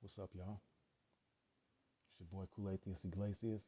What's up, y'all? It's your boy Kool-Aid Iglesias.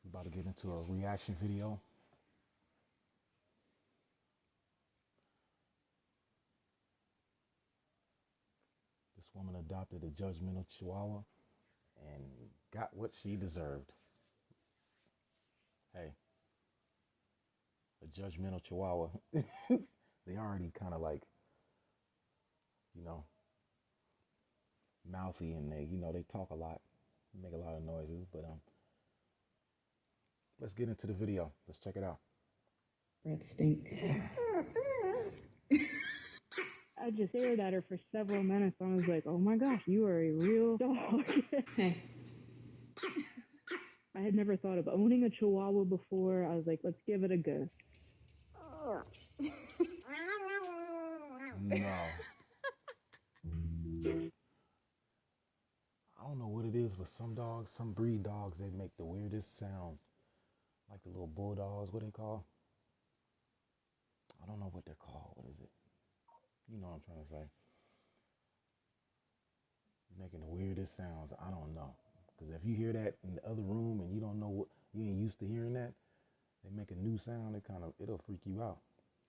We're about to get into a reaction video. This woman adopted a judgmental Chihuahua and got what she deserved. Hey, a judgmental Chihuahua. They already kind of like, you know, mouthy, and they talk a lot, make a lot of noises, but let's get into the video. Let's check it out. Breath stinks. I just stared at her for several minutes. I was like, oh my gosh, you are a real dog. Hey. I had never thought of owning a Chihuahua before. I was like, let's give it a go. No. I don't know what it is, but some dogs, some breed dogs, they make the weirdest sounds. Like the little bulldogs, what they call? I don't know what they're called. What is it? You know what I'm trying to say. Making the weirdest sounds. I don't know. Because if you hear that in the other room and you don't know what, you ain't used to hearing that, they make a new sound, it'll freak you out.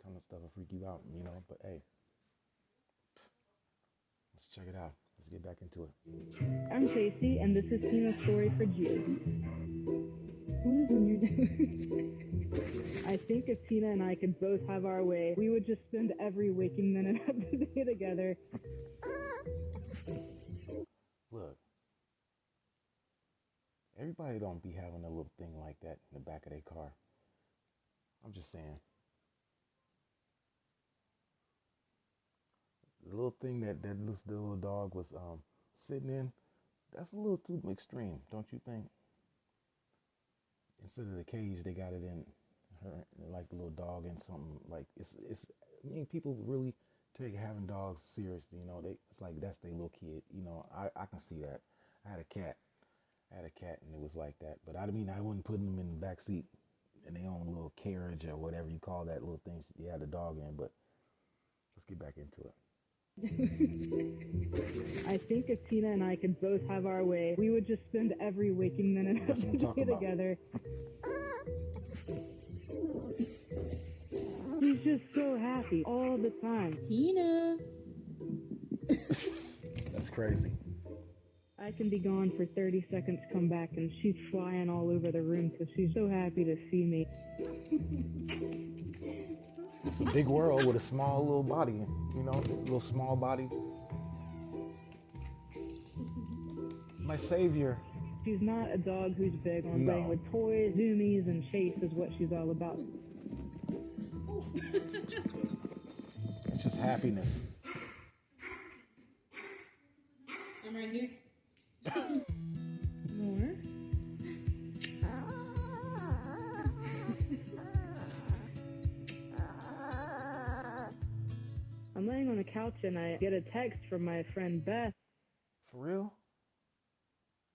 Kind of stuff will freak you out, but hey. Let's check it out. Let's get back into it. I'm Casey, and this is Tina's story for June. What is on your nose? I think if Tina and I could both have our way, we would just spend every waking minute of the day together. Look, everybody don't be having a little thing like that in the back of their car. I'm just saying. The little thing that this little dog was sitting in, that's a little too extreme, don't you think? Instead of the cage, they got it in her, like the little dog in something like it's. I mean, people really take having dogs seriously. It's like that's their little kid. I can see that. I had a cat, and it was like that. But I wouldn't put them in the back seat in their own little carriage or whatever you call that little thing you had the dog in. But let's get back into it. I think if Tina and I could both have our way, we would just spend every waking minute of the day together. He's just so happy all the time. Tina! That's crazy. I can be gone for 30 seconds, come back, and she's flying all over the room because she's so happy to see me. It's a big world with a small little body, little small body. My savior. She's not a dog who's big on playing with toys, zoomies, and chase is what she's all about. It's just happiness. I'm right here. More. I'm laying on the couch and I get a text from my friend Beth. For real?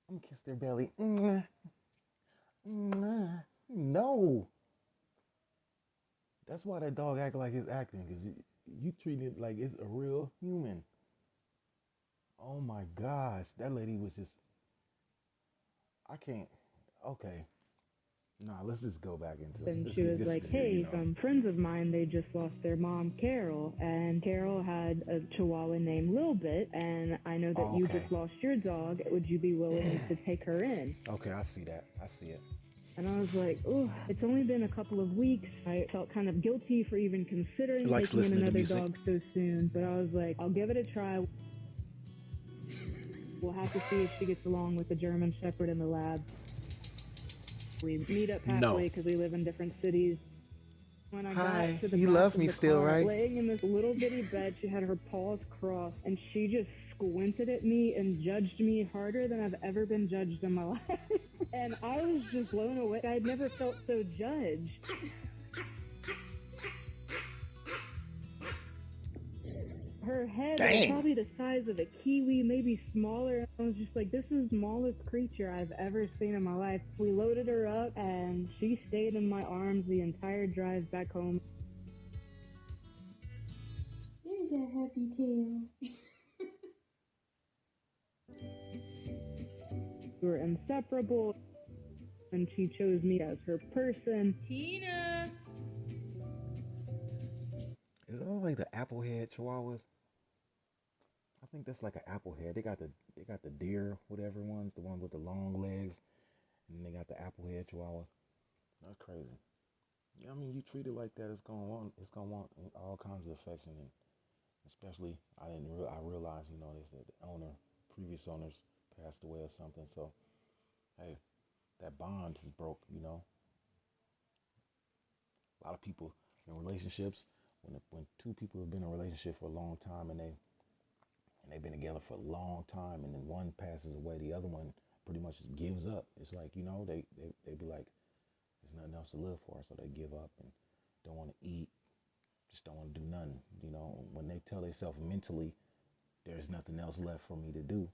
I'm gonna kiss their belly. No. That's why that dog act like it's acting, because you treat it like it's a real human. Oh my gosh, that lady was just, I can't, okay. Nah, let's just go back into it. And she was like, hey, some friends of mine, they just lost their mom, Carol. And Carol had a Chihuahua named Lil Bit. And I know that you just lost your dog. Would you be willing to take her in? Okay, I see that. I see it. And I was like, oh, it's only been a couple of weeks. I felt kind of guilty for even considering taking in another dog so soon. But I was like, I'll give it a try. We'll have to see if she gets along with the German Shepherd and the lab. We meet up halfway because we live in different cities. When I got to the you love me still, car, right? Laying in this little bitty bed, she had her paws crossed, and she just squinted at me and judged me harder than I've ever been judged in my life. And I was just blown away. I'd never felt so judged. Her head was probably the size of a kiwi, maybe smaller. I was just like, this is the smallest creature I've ever seen in my life. We loaded her up, and she stayed in my arms the entire drive back home. There's a happy tail. We were inseparable, and she chose me as her person. Tina! Is that like the applehead chihuahuas? I think that's like an applehead. They got the deer, whatever ones, the ones with the long legs, and they got the applehead chihuahua. That's crazy. Yeah, I mean, you treat it like that, it's gonna want all kinds of affection, and especially I realized, they said the previous owners passed away or something. So hey, that bond is broke. A lot of people in relationships, when two people have been in a relationship for a long time, and they've been together for a long time, and then one passes away, the other one pretty much just gives up. It's like, they be like, there's nothing else to live for, so they give up and don't want to eat, just don't want to do nothing. When they tell themselves mentally, there's nothing else left for me to do.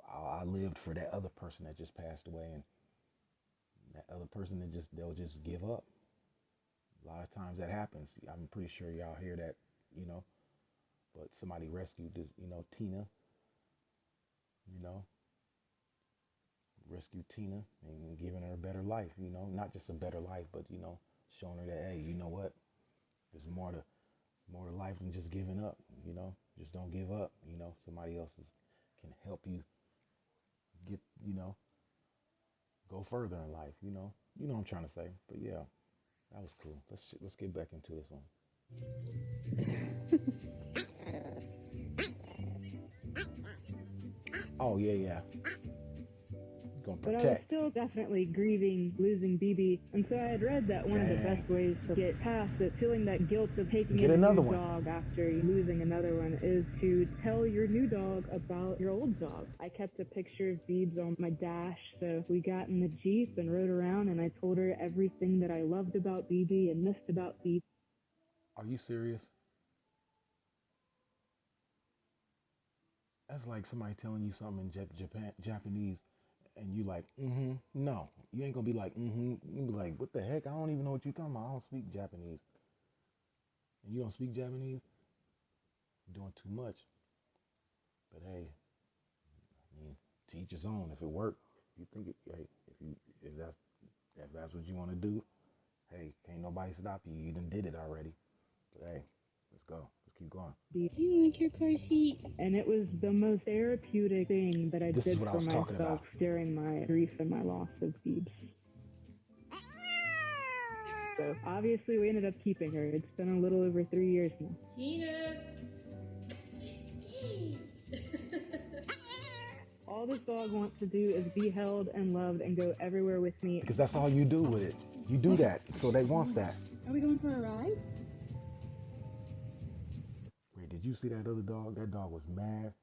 I lived for that other person that just passed away, and that other person they'll just give up. A lot of times that happens. I'm pretty sure y'all hear that, you know. But somebody rescued this, Tina, you know, rescued Tina and giving her a better life, not just a better life, but showing her that, hey, you know what, there's more to life than just giving up, just don't give up, somebody else can help you get, go further in life, what I'm trying to say. But yeah, that was cool. Let's get back into this one. Oh yeah. Gonna But I was protect. still definitely grieving losing BB, and so I had read that one of the best ways to get past it, feeling that guilt of taking Get in a another new one. dog after losing another one, is to tell your new dog about your old dog. I kept a picture of Beebs on my dash, so we got in the Jeep and rode around, and I told her everything that I loved about BB and missed about BB. Are you serious? That's like somebody telling you something in Japanese, and you like, no. You ain't gonna be like, You be like, what the heck? I don't even know what you're talking about. I don't speak Japanese. And you don't speak Japanese? You're doing too much. But hey, I mean, to each his own. If it worked, you think it. Hey, if that's what you want to do, hey, can't nobody stop you. You done did it already. But hey, let's go. Let's keep going. Do you like your car seat? And it was the most therapeutic thing that I This is did what I for was talking myself about. during my grief and my loss of Beebs. So obviously we ended up keeping her. It's been a little over 3 years now. Tina! All this dog wants to do is be held and loved and go everywhere with me. Because that's all you do with it. You do that, so they wants that. Are we going for a ride? Wait, did you see that other dog? That dog was mad.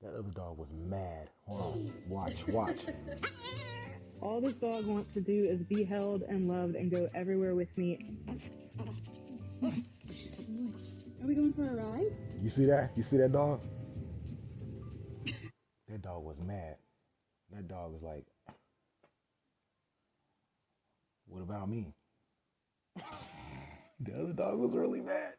That other dog was mad. Hold on. Watch. All this dog wants to do is be held and loved and go everywhere with me. Are we going for a ride? You see that? You see that dog? That dog was mad. That dog was like, what about me? The other dog was really mad.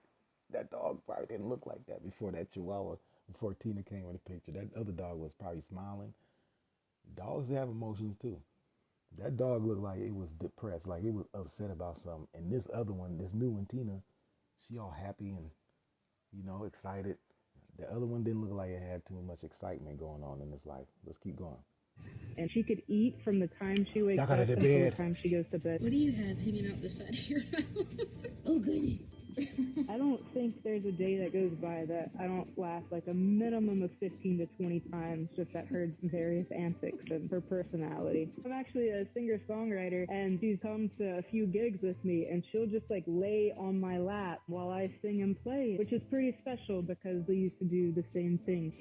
That dog probably didn't look like that before that Chihuahua, before Tina came in the picture. That other dog was probably smiling. Dogs have emotions too. That dog looked like it was depressed, like it was upset about something. And this other one, this new one, Tina, she all happy and, excited. The other one didn't look like it had too much excitement going on in its life. Let's keep going. And she could eat from the time she wakes Y'all up got it in until the bed. time she goes to bed. What do you have hanging out the side of your mouth? Oh, goody. I don't think there's a day that goes by that I don't laugh like a minimum of 15 to 20 times just at her various antics and her personality. I'm actually a singer-songwriter, and she's come to a few gigs with me, and she'll just like lay on my lap while I sing and play, which is pretty special because we used to do the same thing.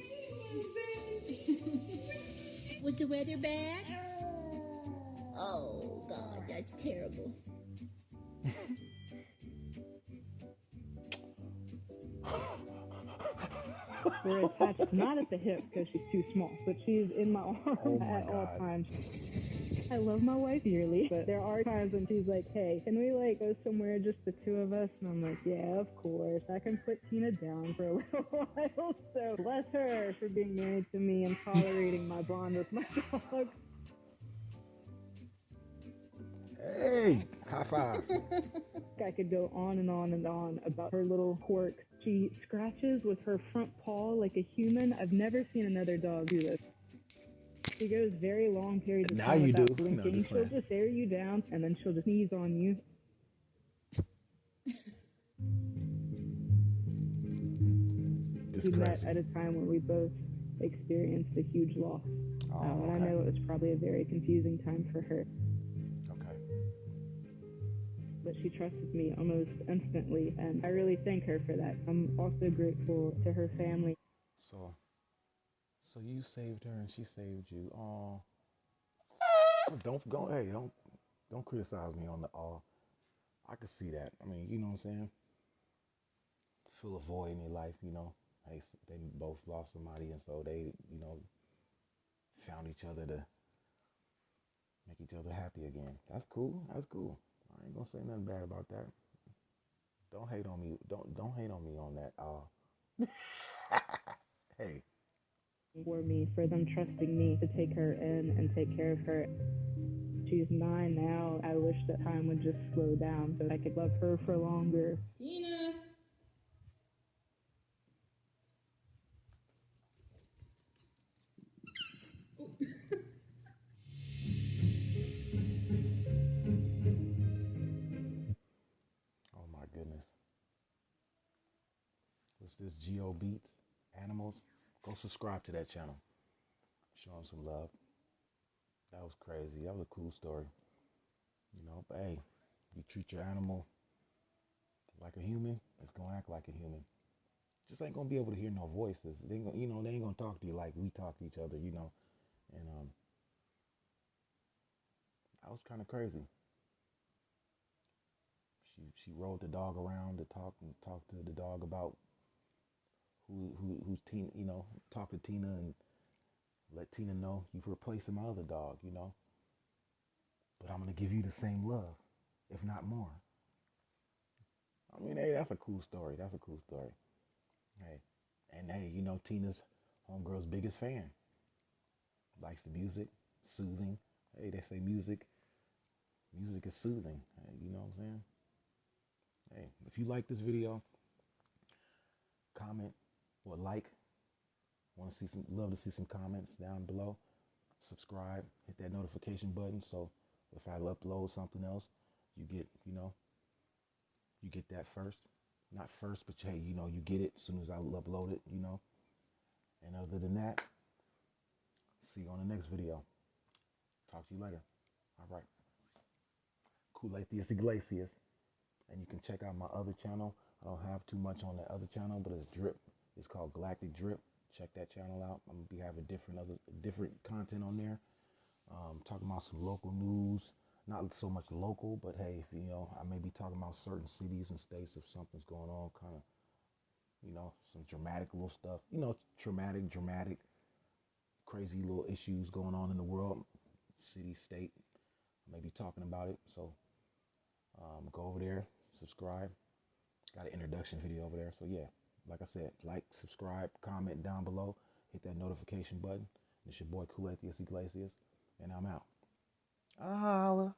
Was the weather bad? Oh, God, that's terrible. We're attached not at the hip because she's too small, but she's in my arm Oh my at all God. times. I love my wife dearly, but there are times when she's like, hey, can we like go somewhere just the two of us? And I'm like, yeah, of course. I can put Tina down for a little while. So bless her for being married to me and tolerating my bond with my dog. Hey, high five. I could go on and on and on about her little quirks. She scratches with her front paw like a human. I've never seen another dog do this. She goes very long periods of Now time you do. without No, blinking. just She'll playing. just stare you down and then she'll just sneeze on you. This We met crazy. at a time when we both experienced a huge loss. Oh, And I okay. know it was probably a very confusing time for her. Okay. But she trusted me almost instantly, and I really thank her for that. I'm also grateful to her family. So, so you saved her and she saved you. Oh, don't go. Hey, don't criticize me on the all. I could see that. I mean, you know what I'm saying? Feel a void in your life, you know. Hey, they both lost somebody, and so they, you know, found each other to make each other happy again. That's cool. That's cool. I ain't gonna say nothing bad about that. Don't hate on me. Don't hate on me on that. Hey, For me, for them trusting me to take her in and take care of her. She's 9 now. I wish that time would just slow down so I could love her for longer. Tina! oh my goodness. What's this? Geo Beats Animals. Go subscribe to that channel. Show them some love. That was crazy. That was a cool story. You know, but hey, you treat your animal like a human, it's gonna act like a human. Just ain't gonna be able to hear no voices. They ain't gonna, you know, they ain't gonna talk to you like we talk to each other, you know. And that was kind of crazy. She rode the dog around to talk to the dog about who's Tina, you know, talk to Tina and let Tina know you've replacing my other dog, you know. But I'm gonna give you the same love, if not more. I mean, hey, that's a cool story. That's a cool story. Hey, and hey, you know, Tina's homegirl's biggest fan. Likes the music, soothing. Hey, they say music is soothing. Hey, you know what I'm saying? Hey, if you like this video, comment or like. Want to see some? Love to see some comments down below. Subscribe. Hit that notification button so if I upload something else, you get, you know, you get that first. Not first, but hey, you know, you get it as soon as I upload it. You know. And other than that, see you on the next video. Talk to you later. All right. Coolatius Iglesias. And you can check out my other channel. I don't have too much on that other channel, but it's Drip. It's called Galactic Drip. Check that channel out. I'm gonna be having different content on there. Talking about some local news. Not so much local, but hey, if you know, I may be talking about certain cities and states if something's going on, kind of, you know, some dramatic little stuff. You know, dramatic, crazy little issues going on in the world, city, state. I may be talking about it. So go over there, subscribe. Got an introduction video over there. So yeah, like I said, like, subscribe, comment down below, hit that notification button. It's your boy Coolatius Iglesias, and I'm out. Holla.